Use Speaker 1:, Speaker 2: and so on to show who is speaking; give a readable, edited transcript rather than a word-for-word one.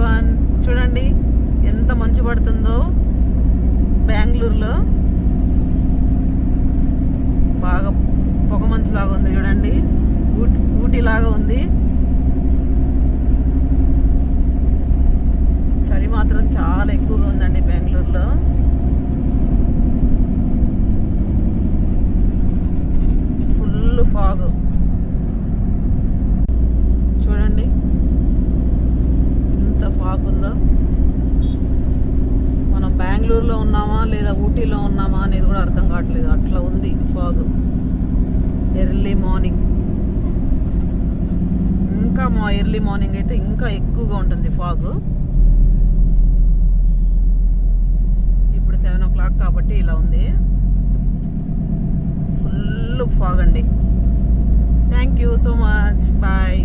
Speaker 1: Everyone, చూడండి ఎంత మంచు పడుతుందో బెంగళూరులో. బాగా పొగ మంచు లాగా ఉంది చూడండి, ఊటీ లాగా ఉంది. చలి మాత్రం చాలా ఎక్కువగా ఉందండి బెంగళూరులో. ఫుల్ ఫాగ్ చూడండి ఎంత ఫాగ్ ఉందో. మనం బెంగళూరులో ఉన్నామా లేదా ఊటీలో ఉన్నామా అనేది కూడా అర్థం కావట్లేదు, అట్లా ఉంది ఫాగ్. ఎర్లీ మార్నింగ్ ఇంకా ఎర్లీ మార్నింగ్ అయితే ఇంకా ఎక్కువగా ఉంటుంది ఫాగ్. ఇప్పుడు 7 o'clock కాబట్టి ఇలా ఉంది, ఫుల్ ఫాగ్ అండి. Thank you so much, bye.